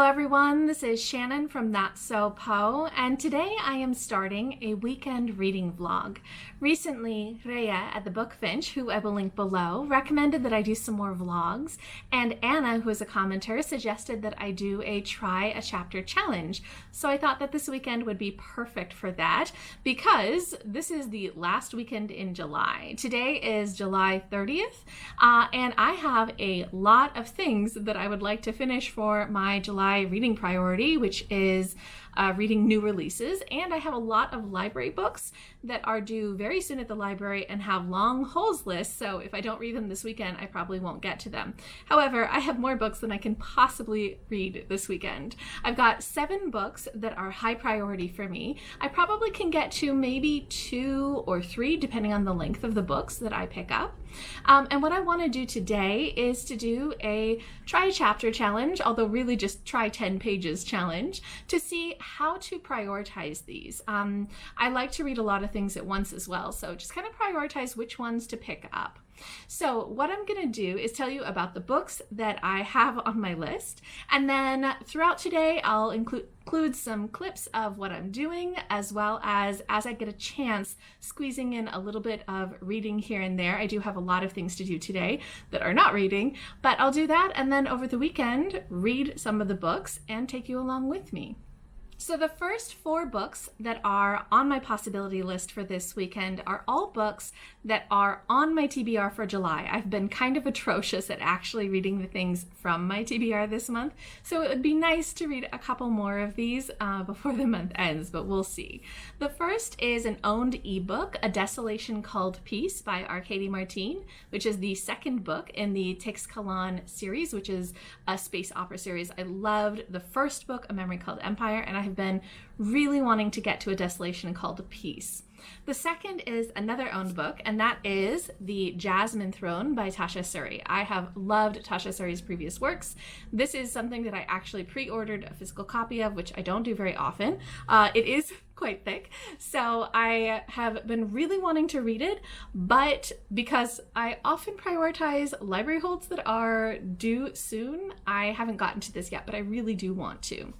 everyone, this is Shannon from That's So Poe, and today I am starting a weekend reading vlog. Recently, Reija at the book Finch, who I will link below, recommended that I do some more vlogs, and Anna, who is a commenter, suggested that I do a try a chapter challenge. So I thought that this weekend would be perfect for that, because this is the last weekend in July. Today is July 30th, and I have a lot of things that I would like to finish for my July reading priority, which is reading new releases, and I have a lot of library books that are due very soon at the library and have long holds lists, so if I don't read them this weekend, I probably won't get to them. However, I have more books than I can possibly read this weekend. I've got 7 books that are high priority for me. I probably can get to maybe 2 or 3, depending on the length of the books that I pick up. And what I want to do today is to do a try a chapter challenge, although really just try 10 pages challenge, to see how to prioritize these. I like to read a lot of things at once as well, so just kind of prioritize which ones to pick up. So what I'm going to do is tell you about the books that I have on my list, and then throughout today I'll include some clips of what I'm doing, as well as I get a chance, squeezing in a little bit of reading here and there. I do have a lot of things to do today that are not reading, but I'll do that, and then over the weekend read some of the books and take you along with me. So the first 4 books that are on my possibility list for this weekend are all books that are on my TBR for July. I've been kind of atrocious at actually reading the things from my TBR this month, so it would be nice to read a couple more of these before the month ends, but we'll see. The first is an owned ebook, A Desolation Called Peace by Arkady Martine, which is the second book in the Tix series, which is a space opera series. I loved the first book, A Memory Called Empire, and I have been really wanting to get to A Desolation Called Peace. The second is another owned book, and that is The Jasmine Throne by Tasha Suri. I have loved Tasha Suri's previous works. This is something that I actually pre-ordered a physical copy of, which I don't do very often. It is quite thick, so I have been really wanting to read it, but because I often prioritize library holds that are due soon, I haven't gotten to this yet, but I really do want to.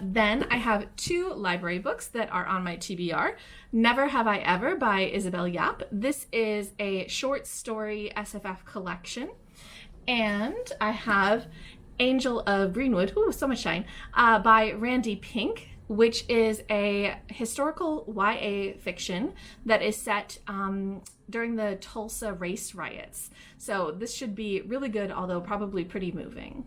Then I have 2 library books that are on my TBR. Never Have I Ever by Isabel Yap. This is a short story SFF collection. And I have Angel of Greenwood, ooh, so much shine, by Randi Pink, which is a historical YA fiction that is set during the Tulsa race riots. So this should be really good, although probably pretty moving.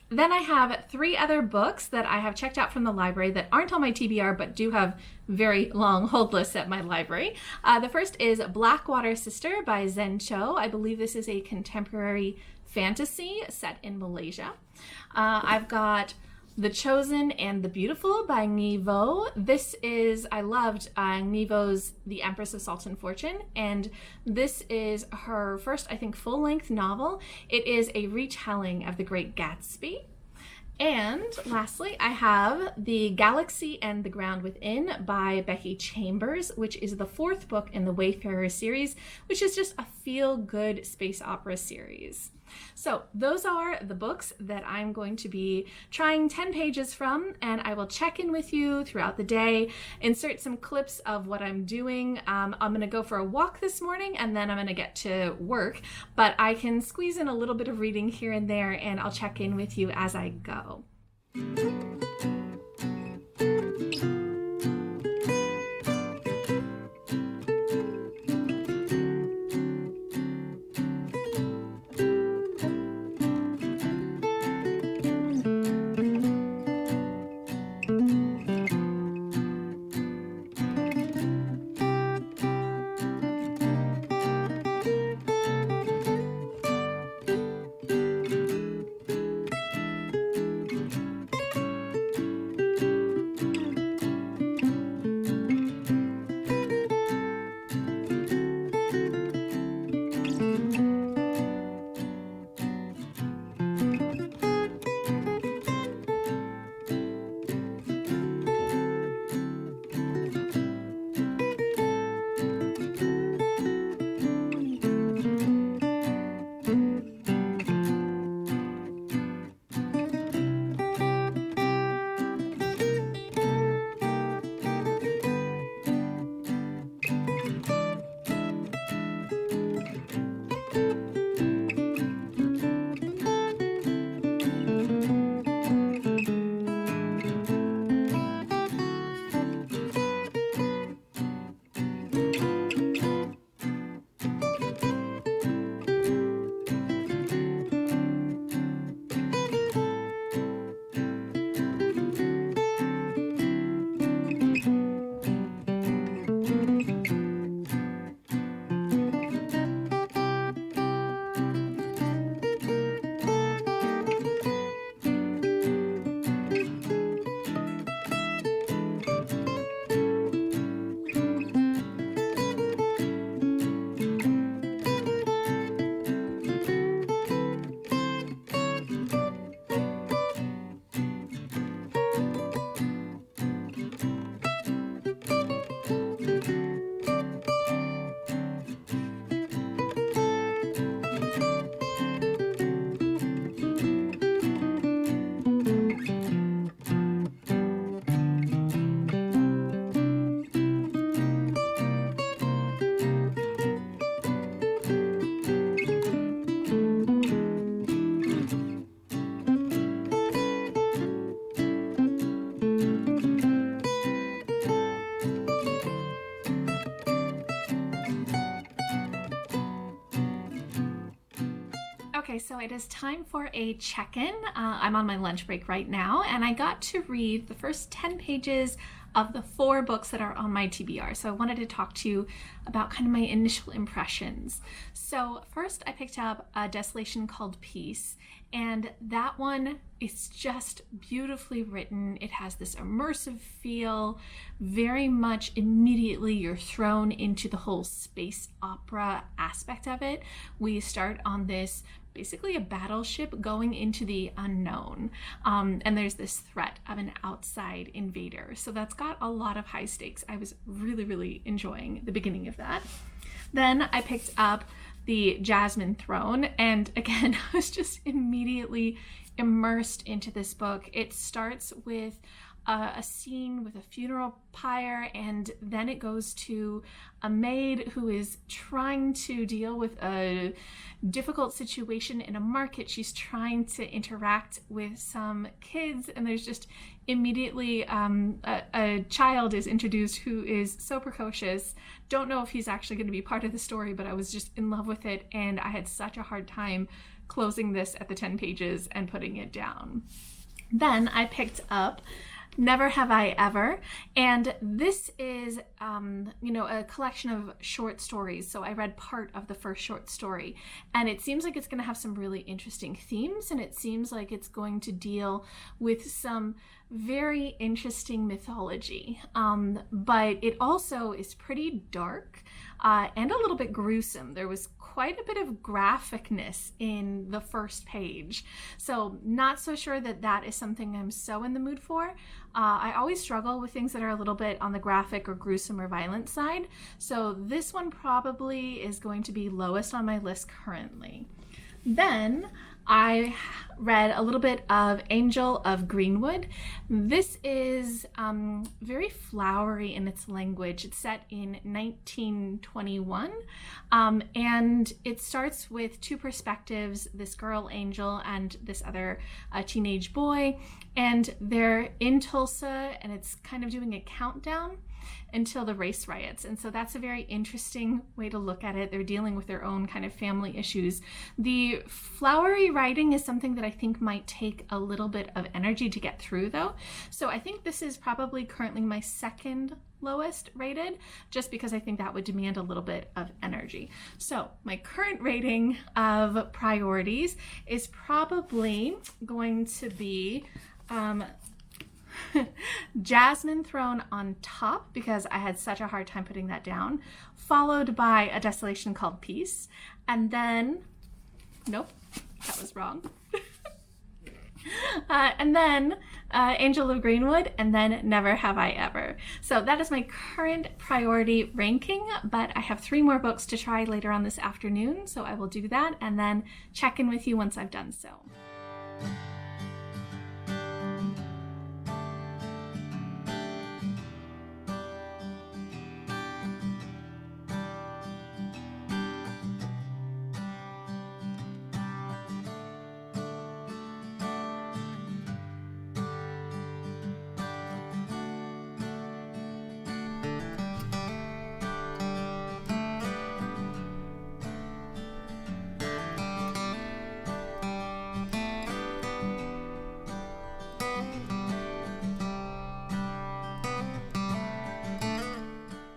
Then I have 3 other books that I have checked out from the library that aren't on my TBR but do have very long hold lists at my library. The first is Blackwater Sister by Zen Cho. I believe this is a contemporary fantasy set in Malaysia. I've got The Chosen and the Beautiful by Nghi. This is, I loved Nghi's The Empress of Salt and Fortune, and this is her first, I think, full-length novel. It is a retelling of The Great Gatsby. And lastly, I have The Galaxy and the Ground Within by Becky Chambers, which is the 4th book in the Wayfarer series, which is just a feel-good space opera series. So those are the books that I'm going to be trying 10 pages from, and I will check in with you throughout the day, insert some clips of what I'm doing. I'm going to go for a walk this morning, and then I'm going to get to work, but I can squeeze in a little bit of reading here and there, and I'll check in with you as I go. Okay, so it is time for a check-in. I'm on my lunch break right now, and I got to read the first 10 pages of the 4 books that are on my TBR. So I wanted to talk to you about kind of my initial impressions. So first I picked up a Desolation called Peace, and that one is just beautifully written. It has this immersive feel, very much immediately you're thrown into the whole space opera aspect of it. We start on this basically a battleship going into the unknown. And there's this threat of an outside invader. So that's got a lot of high stakes. I was really, really enjoying the beginning of that. Then I picked up the Jasmine Throne, and again, I was just immediately immersed into this book. It starts with a scene with a funeral pyre, and then it goes to a maid who is trying to deal with a difficult situation in a market. She's trying to interact with some kids, and there's just immediately a child is introduced who is so precocious. Don't know if he's actually going to be part of the story, but I was just in love with it, and I had such a hard time closing this at the 10 pages and putting it down. Then I picked up Never Have I Ever, and this is a collection of short stories. So I read part of the first short story, and it seems like it's going to have some really interesting themes, and it seems like it's going to deal with some very interesting mythology, but it also is pretty dark and a little bit gruesome. There was quite a bit of graphicness in the first page, so not so sure that that is something I'm so in the mood for. I always struggle with things that are a little bit on the graphic or gruesome or violent side, so this one probably is going to be lowest on my list currently. Then I read a little bit of Angel of Greenwood. This is very flowery in its language. It's set in 1921, and it starts with 2 perspectives, this girl Angel and this other teenage boy, and they're in Tulsa, and it's kind of doing a countdown until the race riots. And so that's a very interesting way to look at it. They're dealing with their own kind of family issues. The flowery writing is something that I think might take a little bit of energy to get through though. So I think this is probably currently my second lowest rated, just because I think that would demand a little bit of energy. So my current rating of priorities is probably going to be Jasmine Throne on top, because I had such a hard time putting that down, followed by a Desolation called Peace, and then, nope, that was wrong. And then Angel of Greenwood, and then Never Have I Ever. So that is my current priority ranking, but I have 3 more books to try later on this afternoon, so I will do that and then check in with you once I've done so.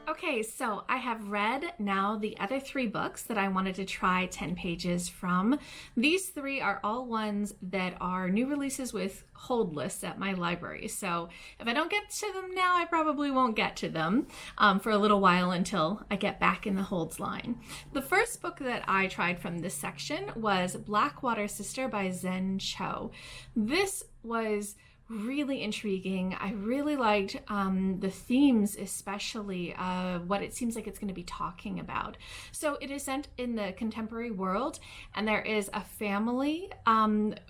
Okay, so I have read now the other 3 books that I wanted to try 10 pages from. These 3 are all ones that are new releases with hold lists at my library. So if I don't get to them now, I probably won't get to them for a little while until I get back in the holds line. The first book that I tried from this section was Blackwater Sister by Zen Cho. This was really intriguing. I really liked the themes, especially what it seems like it's going to be talking about. So it is set in the contemporary world, and there is a family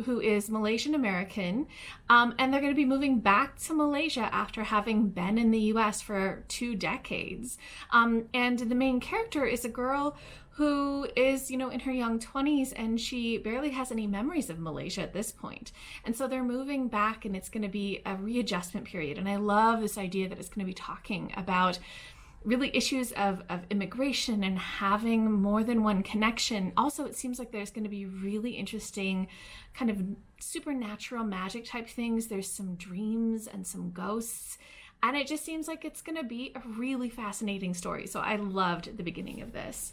who is Malaysian American, and they're going to be moving back to Malaysia after having been in the US for 2 decades. And the main character is a girl who is, in her young 20s, and she barely has any memories of Malaysia at this point. And so they're moving back, and it's going to be a readjustment period. And I love this idea that it's going to be talking about really issues of immigration and having more than one connection. Also, it seems like there's going to be really interesting kind of supernatural magic type things. There's some dreams and some ghosts. And it just seems like it's going to be a really fascinating story. So I loved the beginning of this.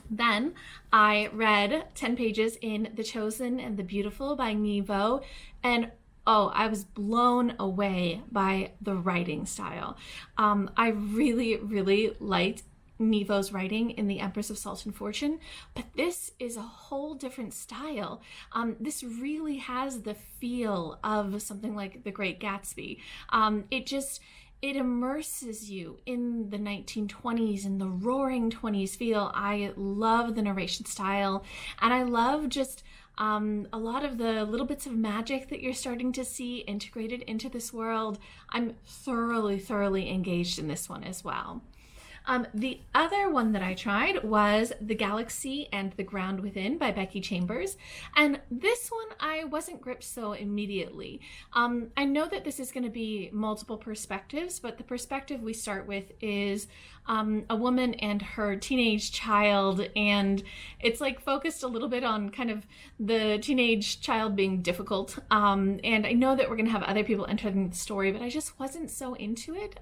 Then I read 10 pages in The Chosen and the Beautiful by Nghi, and I was blown away by the writing style. I really, really liked Nghi's writing in The Empress of Salt and Fortune, but this is a whole different style. This really has the feel of something like The Great Gatsby. It immerses you in the 1920s and the roaring 20s feel. I love the narration style, and I love just a lot of the little bits of magic that you're starting to see integrated into this world. I'm thoroughly, thoroughly engaged in this one as well. The other one that I tried was The Galaxy and the Ground Within by Becky Chambers. And this one, I wasn't gripped so immediately. I know that this is going to be multiple perspectives, but the perspective we start with is a woman and her teenage child. And it's like focused a little bit on kind of the teenage child being difficult. And I know that we're going to have other people entering the story, but I just wasn't so into it.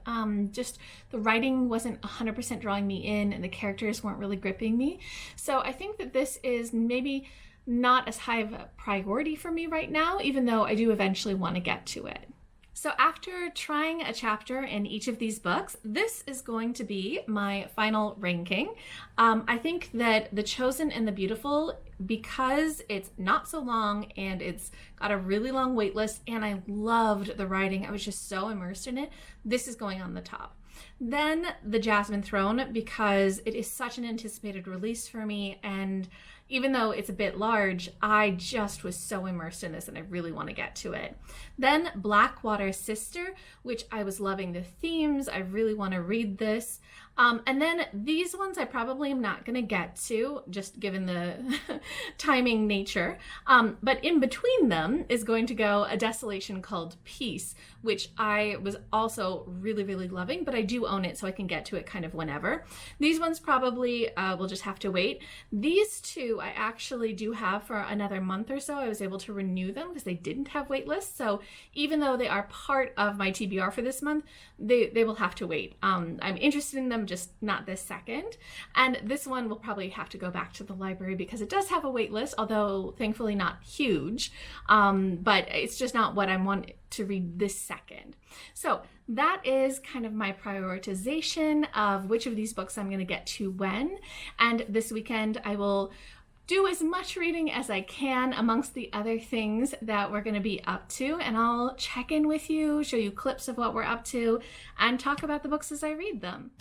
Just the writing wasn't 100% drawing me in, and the characters weren't really gripping me. So I think that this is maybe not as high of a priority for me right now, even though I do eventually want to get to it. So after trying a chapter in each of these books, this is going to be my final ranking. I think that The Chosen and the Beautiful, because it's not so long and it's got a really long wait list, and I loved the writing, I was just so immersed in it, this is going on the top. Then The Jasmine Throne, because it is such an anticipated release for me, and even though it's a bit large, I just was so immersed in this and I really want to get to it. Then Blackwater Sister, which I was loving the themes. I really want to read this. And then these ones I probably am not going to get to, just given the timing nature. But in between them is going to go a Desolation called Peace, which I was also really, really loving, but I do own it, so I can get to it kind of whenever. These ones probably will just have to wait. These two I actually do have for another month or so. I was able to renew them because they didn't have wait lists. So even though they are part of my TBR for this month, they will have to wait. I'm interested in them, just not this second. And this one will probably have to go back to the library because it does have a wait list, although thankfully not huge. But it's just not what I want to read this second. So that is kind of my prioritization of which of these books I'm going to get to when. And this weekend I will do as much reading as I can amongst the other things that we're going to be up to, and I'll check in with you, show you clips of what we're up to, and talk about the books as I read them.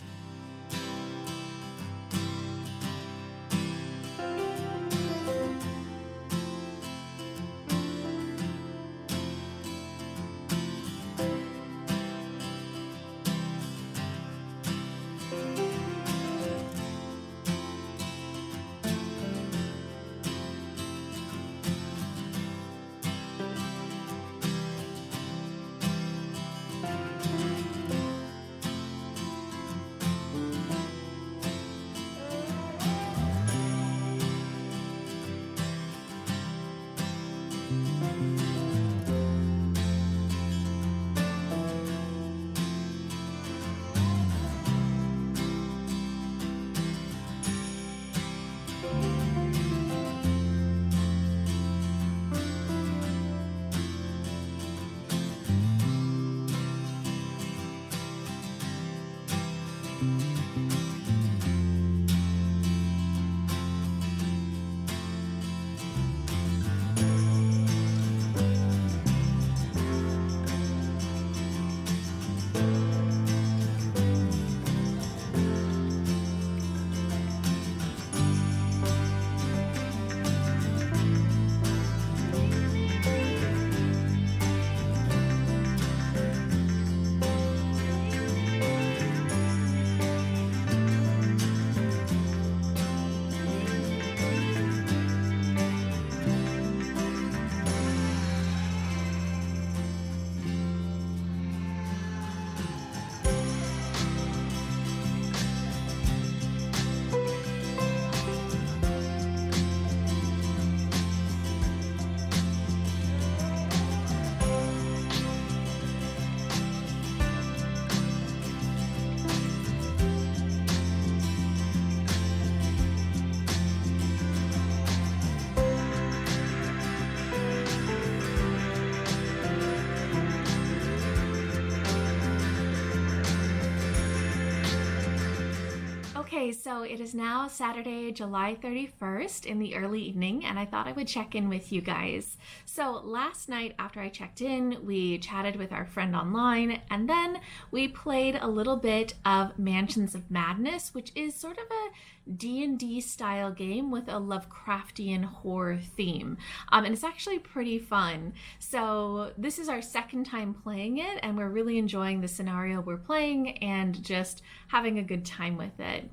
Okay, so it is now Saturday, July 31st in the early evening, and I thought I would check in with you guys. So last night after I checked in, we chatted with our friend online, and then we played a little bit of Mansions of Madness, which is sort of a D&D style game with a Lovecraftian horror theme. And it's actually pretty fun. So this is our second time playing it, and we're really enjoying the scenario we're playing and just having a good time with it.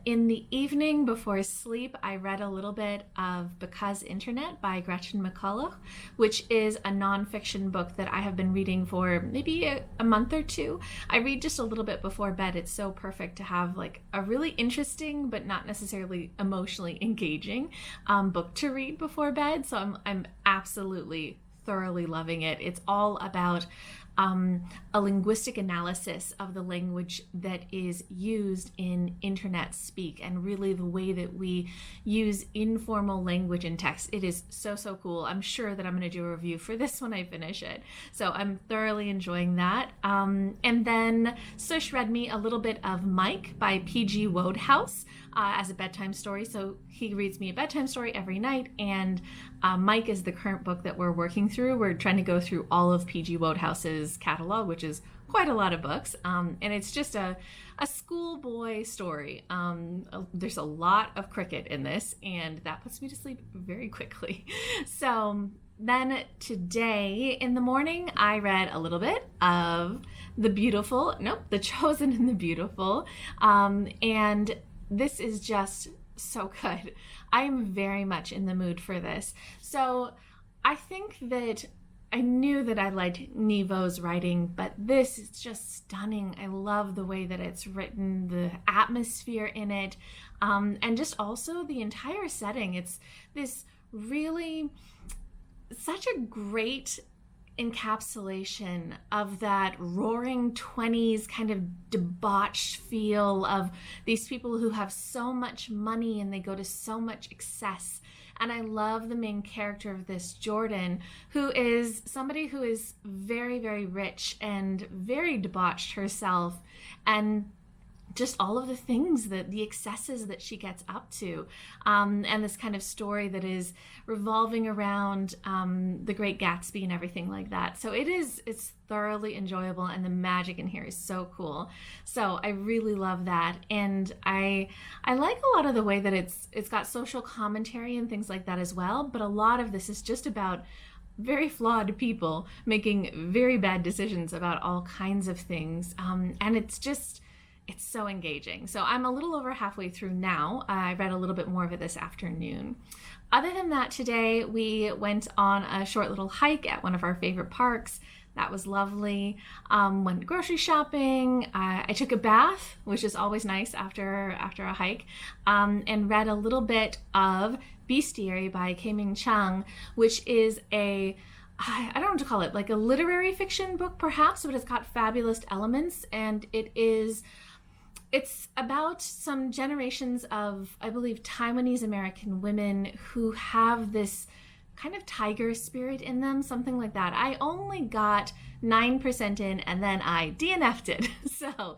In the evening before sleep, I read a little bit of Because Internet by Gretchen McCulloch, which is a nonfiction book that I have been reading for maybe a month or two. I read just a little bit before bed. It's so perfect to have like a really interesting but not necessarily emotionally engaging book to read before bed. So I'm absolutely thoroughly loving it. It's all about a linguistic analysis of the language that is used in internet speak and really the way that we use informal language in text. It is so cool. I'm sure that I'm going to do a review for this when I finish it. So I'm thoroughly enjoying that. And then Sush read me a little bit of Mike by P.G. Wodehouse as a bedtime story. So he reads me a bedtime story every night, and Mike is the current book that we're working through. We're trying to go through all of P.G. Wodehouse's catalog, which is quite a lot of books, and it's just a schoolboy story. There's a lot of cricket in this, and that puts me to sleep very quickly. So then today in the morning, I read a little bit of The Chosen and the Beautiful, and this is just so good. I am very much in the mood for this. So I think that I knew that I liked Nghi Vo's writing, but this is just stunning. I love the way that it's written, the atmosphere in it, and just also the entire setting. It's this really such a great encapsulation of that roaring 20s kind of debauched feel of these people who have so much money and they go to so much excess. And I love the main character of this, Jordan, who is somebody who is very, very rich and very debauched herself, and just all of the things, the excesses that she gets up to, and this kind of story that is revolving around the Great Gatsby and everything like that. So it's thoroughly enjoyable, and the magic in here is so cool. So I really love that, and I like a lot of the way that it's got social commentary and things like that as well. But a lot of this is just about very flawed people making very bad decisions about all kinds of things, and it's so engaging. So I'm a little over halfway through now. I read a little bit more of it this afternoon. Other than that, today we went on a short little hike at one of our favorite parks. That was lovely. Went grocery shopping. I took a bath, which is always nice after a hike, and read a little bit of Bestiary by K-Ming Chang, which is I don't know what to call it, like a literary fiction book perhaps, but it's got fabulous elements, and it's about some generations of, I believe, Taiwanese American women who have this kind of tiger spirit in them, something like that. I only got 9% in, and then I DNF'd it. So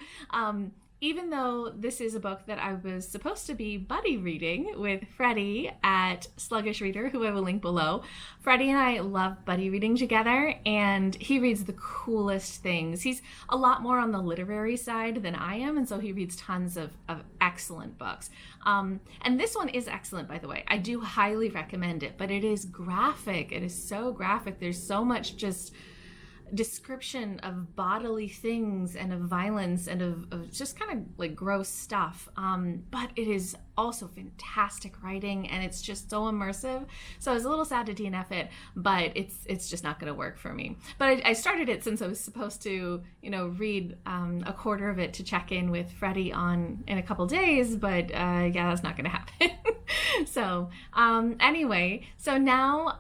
even though this is a book that I was supposed to be buddy reading with Freddie at Sluggish Reader, who I will link below, Freddie and I love buddy reading together, and he reads the coolest things. He's a lot more on the literary side than I am, and so he reads tons of excellent books. And this one is excellent, by the way. I do highly recommend it, but it is graphic. It is so graphic. There's so much just description of bodily things and of violence and of just kind of like gross stuff, but it is also fantastic writing, and it's just so immersive. So I was a little sad to DNF it, but it's just not going to work for me. But I started it since I was supposed to read a quarter of it to check in with Freddie in a couple days, but yeah, that's not going to happen. So anyway, so now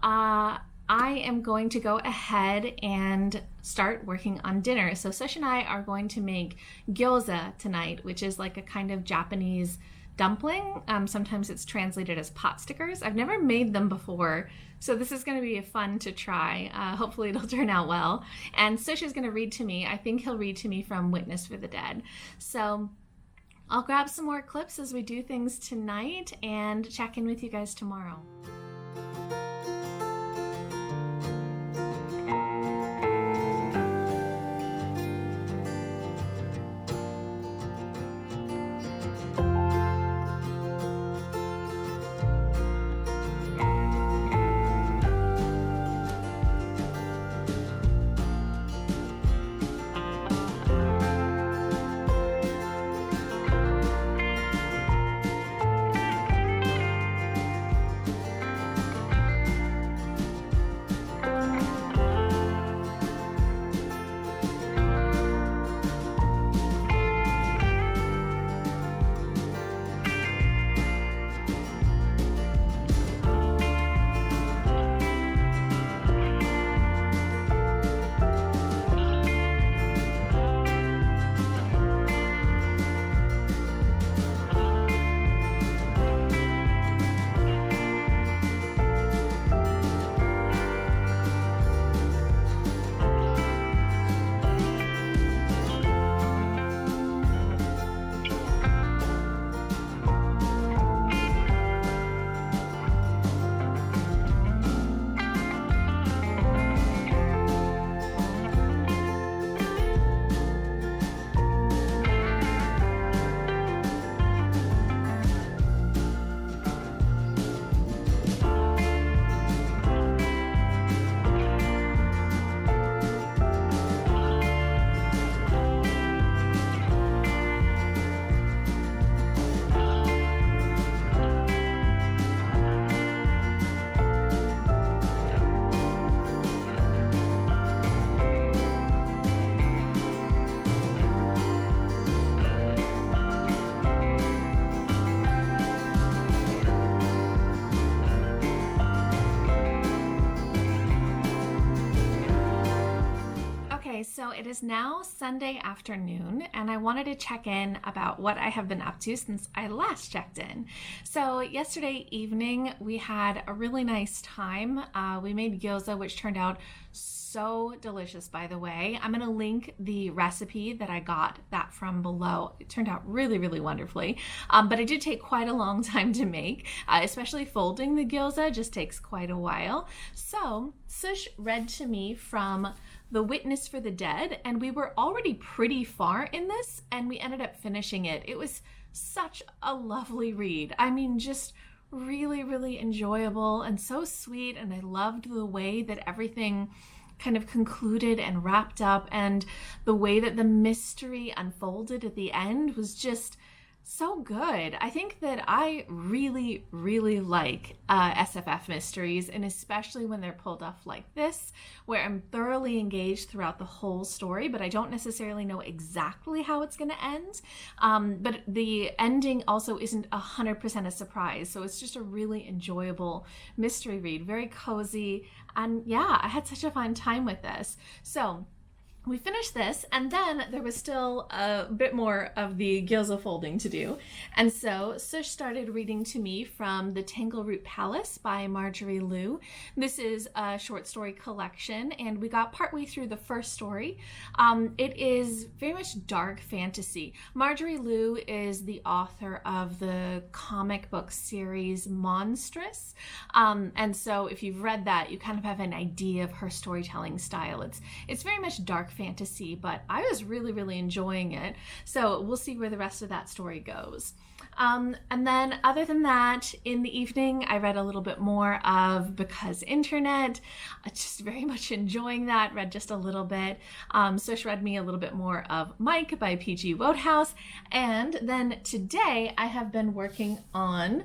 I am going to go ahead and start working on dinner. So Sush and I are going to make gyoza tonight, which is like a kind of Japanese dumpling. Sometimes it's translated as pot stickers. I've never made them before, so this is going to be fun to try. Hopefully it'll turn out well. And Sush is going to read to me. I think he'll read to me from Witness for the Dead. So I'll grab some more clips as we do things tonight and check in with you guys tomorrow. So it is now Sunday afternoon, and I wanted to check in about what I have been up to since I last checked in. So yesterday evening, we had a really nice time. We made gyoza, which turned out so delicious, by the way. I'm going to link the recipe that I got that from below. It turned out really, really wonderfully. But it did take quite a long time to make, especially folding the gyoza just takes quite a while. So Sush read to me from The Witness for the Dead, and we were already pretty far in this, and we ended up finishing it. It was such a lovely read. I mean, just really, really enjoyable and so sweet, and I loved the way that everything kind of concluded and wrapped up, and the way that the mystery unfolded at the end was just so good. I think that I really, really like SFF mysteries, and especially when they're pulled off like this, where I'm thoroughly engaged throughout the whole story, but I don't necessarily know exactly how it's going to end. But the ending also isn't 100% a surprise, so it's just a really enjoyable mystery read, very cozy, and yeah, I had such a fun time with this. So we finished this, and then there was still a bit more of the gyoza folding to do. And so Sush started reading to me from The Tangleroot Palace by Marjorie Liu. This is a short story collection, and we got partway through the first story. It is very much dark fantasy. Marjorie Liu is the author of the comic book series Monstress. And so if you've read that, you kind of have an idea of her storytelling style. It's very much dark fantasy, but I was really, really enjoying it. So we'll see where the rest of that story goes. And then other than that, in the evening, I read a little bit more of Because Internet. Just very much enjoying that, read just a little bit. Sush read me a little bit more of Mike by PG Wodehouse. And then today I have been working on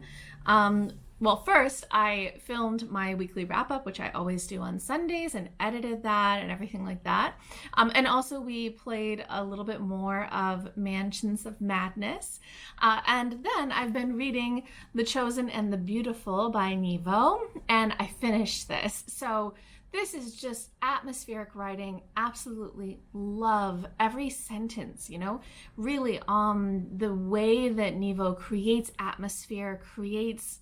well, first, I filmed my weekly wrap-up, which I always do on Sundays, and edited that and everything like that. And also we played a little bit more of Mansions of Madness. And then I've been reading The Chosen and the Beautiful by Nghi, and I finished this. So this is just atmospheric writing. Absolutely love every sentence, you know, really the way that Nghi creates atmosphere, creates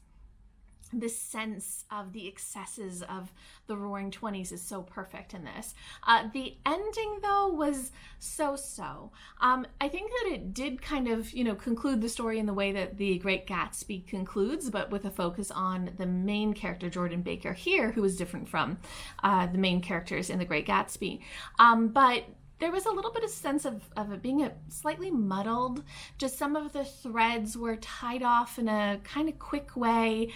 this sense of the excesses of the Roaring Twenties is so perfect in this. The ending, though, was so-so. I think that it did kind of, conclude the story in the way that The Great Gatsby concludes, but with a focus on the main character, Jordan Baker here, who is different from the main characters in The Great Gatsby. But there was a little bit of sense of it being slightly muddled. Just some of the threads were tied off in a kind of quick way.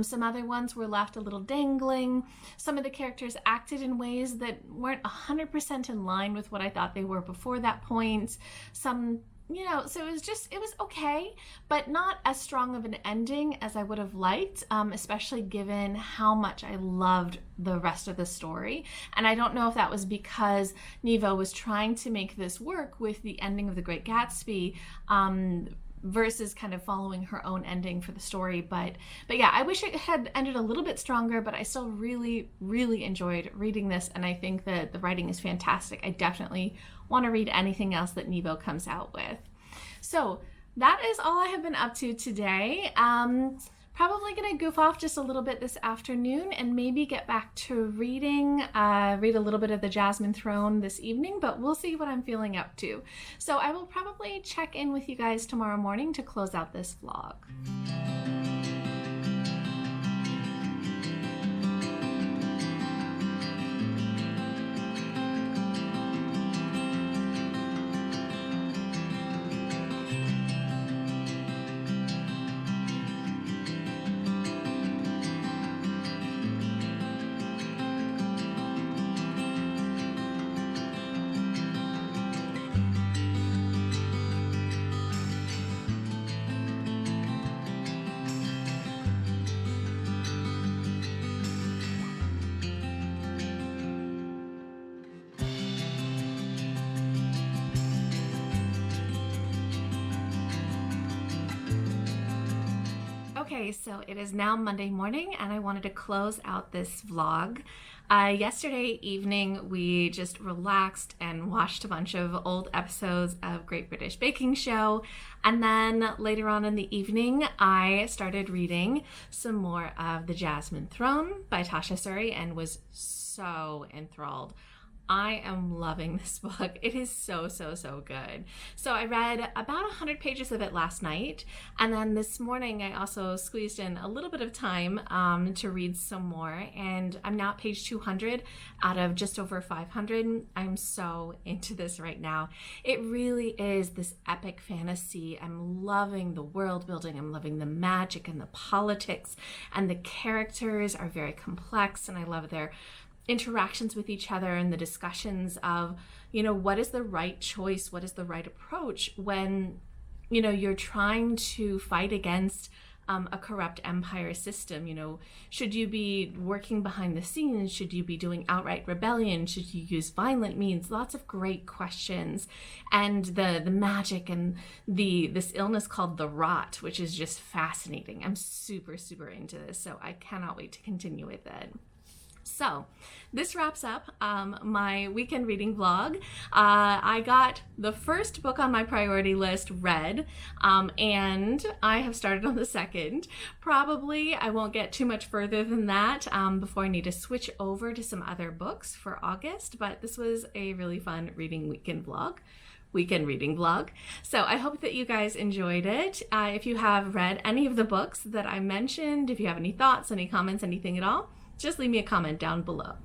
Some other ones were left a little dangling. Some of the characters acted in ways that weren't 100% in line with what I thought they were before that point. Some, so it was okay, but not as strong of an ending as I would have liked, especially given how much I loved the rest of the story. And I don't know if that was because Nevo was trying to make this work with the ending of The Great Gatsby, versus kind of following her own ending for the story. But yeah, I wish it had ended a little bit stronger, but I still really, really enjoyed reading this, and I think that the writing is fantastic. I definitely want to read anything else that Nevo comes out with. So that is all I have been up to today. Probably going to goof off just a little bit this afternoon and maybe get back to reading, read a little bit of the Jasmine Throne this evening, but we'll see what I'm feeling up to. So I will probably check in with you guys tomorrow morning to close out this vlog. Okay, so it is now Monday morning and I wanted to close out this vlog. Yesterday evening we just relaxed and watched a bunch of old episodes of Great British Baking Show, and then later on in the evening I started reading some more of The Jasmine Throne by Tasha Suri and was so enthralled. I am loving this book. It is so good. So I read about 100 pages of it last night, and then this morning I also squeezed in a little bit of time to read some more, and I'm now at page 200 out of just over 500. I'm so into this right now. It really is this epic fantasy. I'm loving the world building. I'm loving the magic and the politics, and the characters are very complex, and I love their interactions with each other and the discussions of, what is the right choice, what is the right approach when, you're trying to fight against a corrupt empire system. Should you be working behind the scenes? Should you be doing outright rebellion? Should you use violent means? Lots of great questions, and the magic and this illness called the rot, which is just fascinating. I'm super into this, so I cannot wait to continue with it. So this wraps up my weekend reading vlog. I got the first book on my priority list read, and I have started on the second. Probably I won't get too much further than that before I need to switch over to some other books for August, but this was a really fun weekend reading vlog. So I hope that you guys enjoyed it. If you have read any of the books that I mentioned, if you have any thoughts, any comments, anything at all, just leave me a comment down below.